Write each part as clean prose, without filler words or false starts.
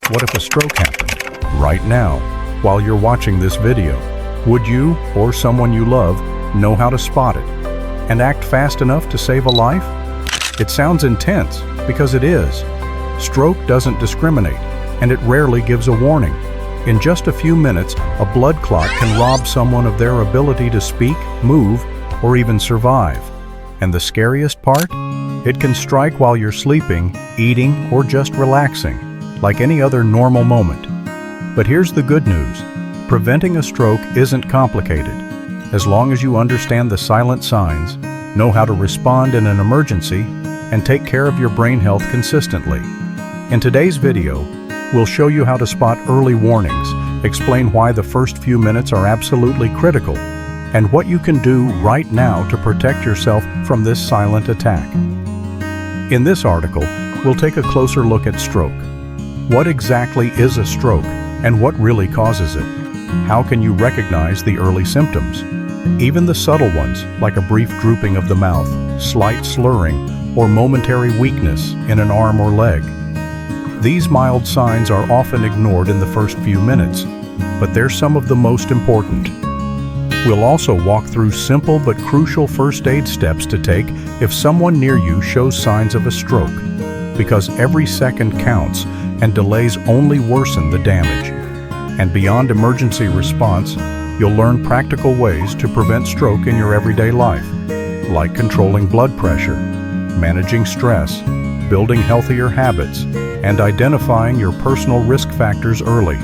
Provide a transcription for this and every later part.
What if a stroke happened right now while you're watching this video? Would you or someone you love know how to spot it and act fast enough to save a life? It sounds intense because it is. Stroke doesn't discriminate, and it rarely gives a warning. In just a few minutes, a blood clot can rob someone of their ability to speak, move, or even survive. And the scariest part? It can strike while you're sleeping, eating, or just relaxing, like any other normal moment. But here's the good news. Preventing a stroke isn't complicated. As long as you understand the silent signs, know how to respond in an emergency, and take care of your brain health consistently. In today's video, we'll show you how to spot early warnings, explain why the first few minutes are absolutely critical, and what you can do right now to protect yourself from this silent attack. In this article, we'll take a closer look at stroke. What exactly is a stroke, and what really causes it? How can you recognize the early symptoms? Even the subtle ones, like a brief drooping of the mouth, slight slurring, or momentary weakness in an arm or leg. These mild signs are often ignored in the first few minutes, but they're some of the most important. We'll also walk through simple but crucial first aid steps to take if someone near you shows signs of a stroke, because every second counts and delays only worsen the damage. And beyond emergency response, you'll learn practical ways to prevent stroke in your everyday life, like controlling blood pressure, managing stress, building healthier habits, and identifying your personal risk factors early.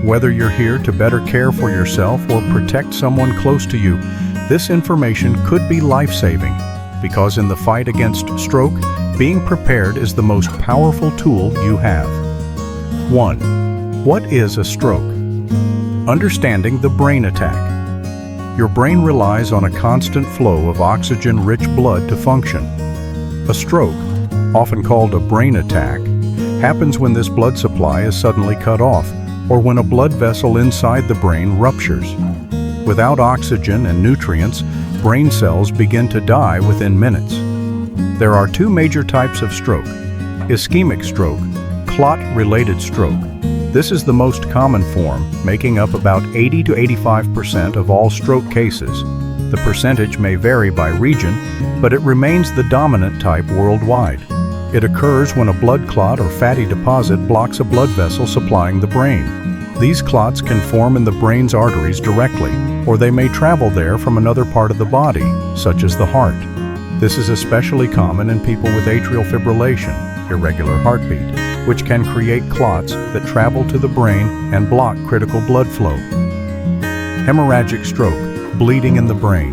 Whether you're here to better care for yourself or protect someone close to you, this information could be life-saving, because in the fight against stroke, being prepared is the most powerful tool you have. 1. What is a stroke? Understanding the brain attack. Your brain relies on a constant flow of oxygen-rich blood to function. A stroke, often called a brain attack, happens when this blood supply is suddenly cut off, or when a blood vessel inside the brain ruptures. Without oxygen and nutrients, brain cells begin to die within minutes. There are two major types of stroke: ischemic stroke, clot-related stroke. This is the most common form, making up about 80 to 85% of all stroke cases. The percentage may vary by region, but it remains the dominant type worldwide. It occurs when a blood clot or fatty deposit blocks a blood vessel supplying the brain. These clots can form in the brain's arteries directly, or they may travel there from another part of the body, such as the heart. This is especially common in people with atrial fibrillation, irregular heartbeat, which can create clots that travel to the brain and block critical blood flow. Hemorrhagic stroke, bleeding in the brain.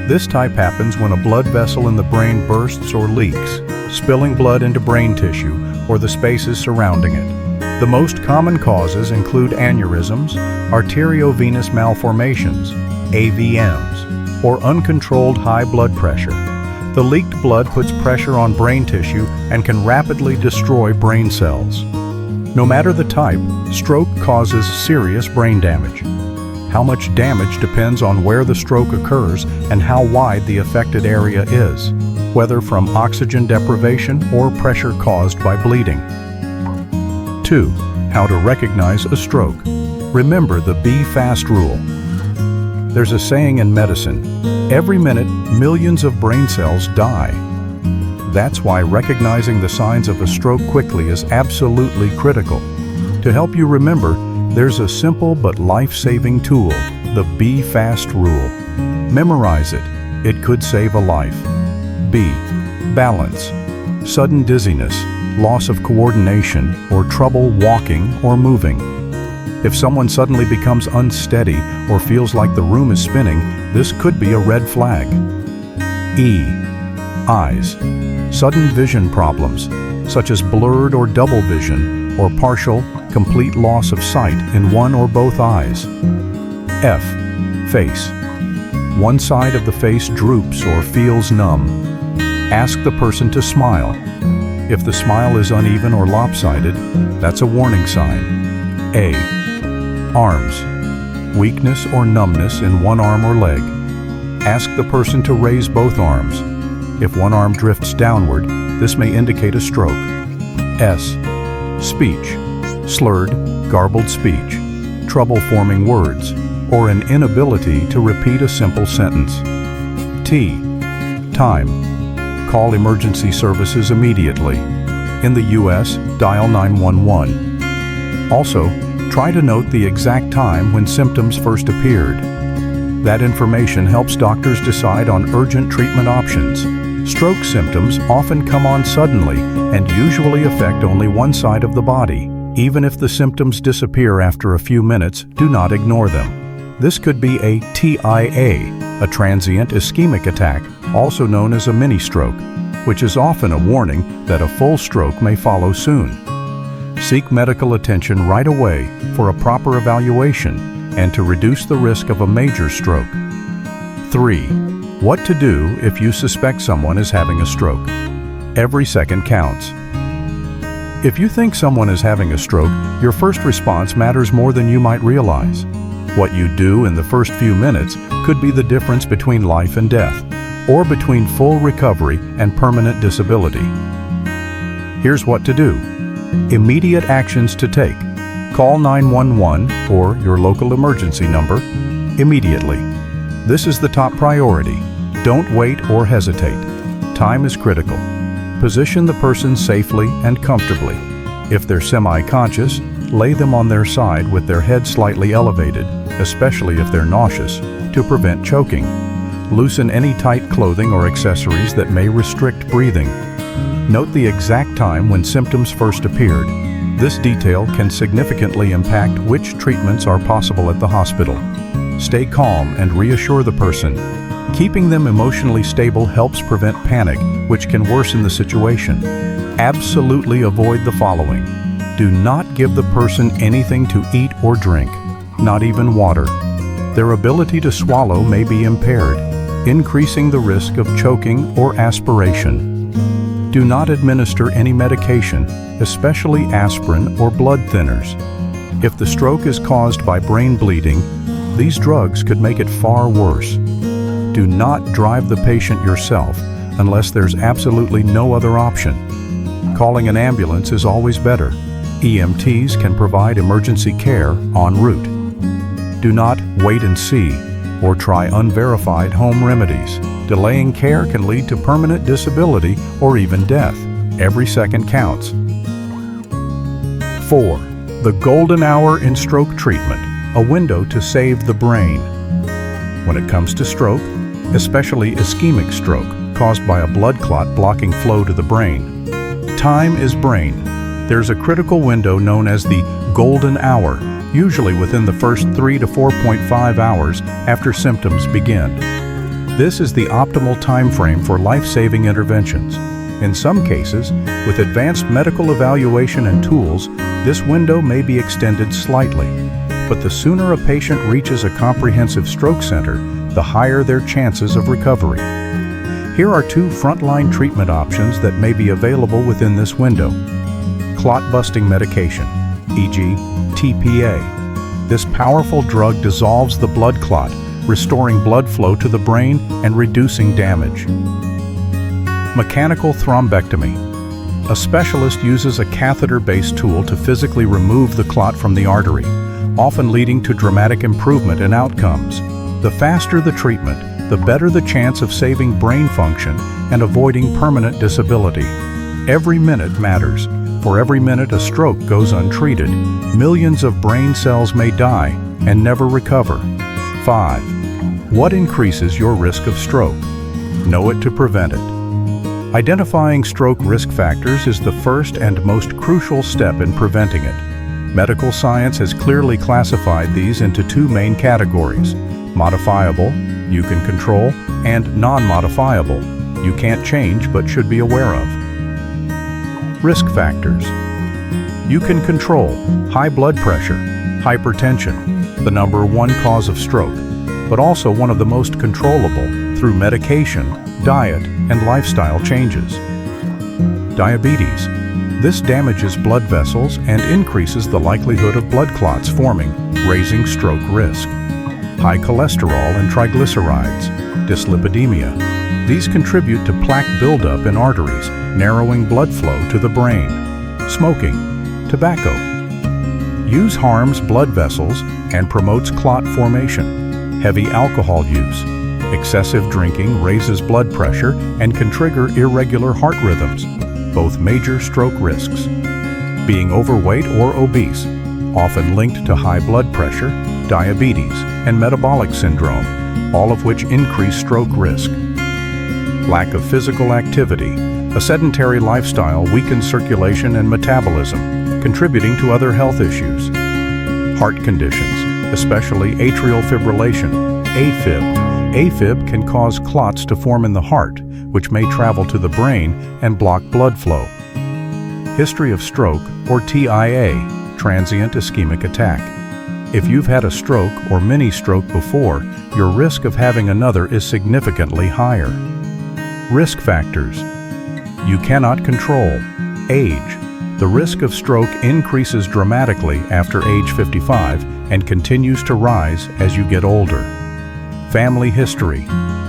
This type happens when a blood vessel in the brain bursts or leaks, spilling blood into brain tissue or the spaces surrounding it. The most common causes include aneurysms, arteriovenous malformations, AVMs, or uncontrolled high blood pressure. The leaked blood puts pressure on brain tissue and can rapidly destroy brain cells. No matter the type, stroke causes serious brain damage. How much damage depends on where the stroke occurs and how wide the affected area is, whether from oxygen deprivation or pressure caused by bleeding. 2. How to recognize a stroke. Remember the be fast rule. There's a saying in medicine, every minute millions of brain cells die. That's why recognizing the signs of a stroke quickly is absolutely critical. To help you remember, there's a simple but life-saving tool, the be fast rule. Memorize it. It could save a life. B. Balance. Sudden dizziness, loss of coordination, or trouble walking or moving. If someone suddenly becomes unsteady or feels like the room is spinning, this could be a red flag. E. Eyes. Sudden vision problems, such as blurred or double vision, or partial, complete loss of sight in one or both eyes. F. Face. One side of the face droops or feels numb. Ask the person to smile. If the smile is uneven or lopsided, that's a warning sign. A. Arms. Weakness or numbness in one arm or leg. Ask the person to raise both arms. If one arm drifts downward, this may indicate a stroke. S. Speech. slurred, garbled speech, trouble forming words, or an inability to repeat a simple sentence. T. Time. Call emergency services immediately. In the U.S., dial 911. Also, try to note the exact time when symptoms first appeared. That information helps doctors decide on urgent treatment options. Stroke symptoms often come on suddenly and usually affect only one side of the body. Even if the symptoms disappear after a few minutes, do not ignore them. This could be a TIA, a transient ischemic attack, also known as a mini-stroke, which is often a warning that a full stroke may follow soon. Seek medical attention right away for a proper evaluation and to reduce the risk of a major stroke. 3. What to do if you suspect someone is having a stroke. Every second counts. If you think someone is having a stroke, your first response matters more than you might realize. What you do in the first few minutes could be the difference between life and death, or between full recovery and permanent disability. Here's what to do. Immediate actions to take. Call 911 or your local emergency number immediately. This is the top priority. Don't wait or hesitate. Time is critical. Position the person safely and comfortably. If they're semi-conscious, lay them on their side with their head slightly elevated, especially if they're nauseous, to prevent choking. Loosen any tight clothing or accessories that may restrict breathing. Note the exact time when symptoms first appeared. This detail can significantly impact which treatments are possible at the hospital. Stay calm and reassure the person. Keeping them emotionally stable helps prevent panic, which can worsen the situation. Absolutely avoid the following. Do not give the person anything to eat or drink, not even water. Their ability to swallow may be impaired, increasing the risk of choking or aspiration. Do not administer any medication, especially aspirin or blood thinners. If the stroke is caused by brain bleeding, these drugs could make it far worse. Do not drive the patient yourself unless there's absolutely no other option. Calling an ambulance is always better. EMTs can provide emergency care en route. Do not wait and see or try unverified home remedies. Delaying care can lead to permanent disability or even death. Every second counts. 4. The golden hour in stroke treatment, a window to save the brain. When it comes to stroke, especially ischemic stroke caused by a blood clot blocking flow to the brain, time is brain. There's a critical window known as the golden hour, usually within the first 3 to 4.5 hours after symptoms begin. This is the optimal time frame for life-saving interventions. In some cases, with advanced medical evaluation and tools, this window may be extended slightly. But the sooner a patient reaches a comprehensive stroke center, the higher their chances of recovery. Here are 2 frontline treatment options that may be available within this window. Clot-busting medication, e.g. TPA. This powerful drug dissolves the blood clot, restoring blood flow to the brain and reducing damage. Mechanical thrombectomy. A specialist uses a catheter-based tool to physically remove the clot from the artery, often leading to dramatic improvement in outcomes. The faster the treatment, the better the chance of saving brain function and avoiding permanent disability. Every minute matters. For every minute a stroke goes untreated, millions of brain cells may die and never recover. 5. What increases your risk of stroke? Know it to prevent it. Identifying stroke risk factors is the first and most crucial step in preventing it. Medical science has clearly classified these into 2 main categories: modifiable, you can control, and non-modifiable, you can't change but should be aware of. Risk factors. You can control high blood pressure, hypertension, the #1 cause of stroke, but also one of the most controllable through medication, diet, and lifestyle changes. Diabetes. This damages blood vessels and increases the likelihood of blood clots forming, raising stroke risk. High cholesterol and triglycerides, dyslipidemia. These contribute to plaque buildup in arteries, narrowing blood flow to the brain. Smoking, tobacco. Use harms blood vessels and promotes clot formation. Heavy alcohol use. Excessive drinking raises blood pressure and can trigger irregular heart rhythms, both major stroke risks. Being overweight or obese, often linked to high blood pressure, diabetes, and metabolic syndrome, all of which increase stroke risk. Lack of physical activity. A sedentary lifestyle weakens circulation and metabolism, contributing to other health issues. Heart conditions, especially atrial fibrillation, AFib. AFib can cause clots to form in the heart, which may travel to the brain and block blood flow. History of stroke, or TIA, transient ischemic attack. If you've had a stroke or mini-stroke before, your risk of having another is significantly higher. Risk factors. You cannot control. Age. The risk of stroke increases dramatically after age 55 and continues to rise as you get older. Family history.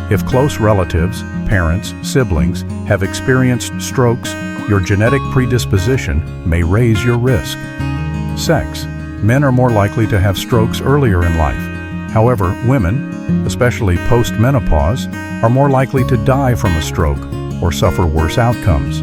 If close relatives, parents, siblings have experienced strokes, your genetic predisposition may raise your risk. Sex. Men are more likely to have strokes earlier in life. However, women, especially post-menopause, are more likely to die from a stroke or suffer worse outcomes.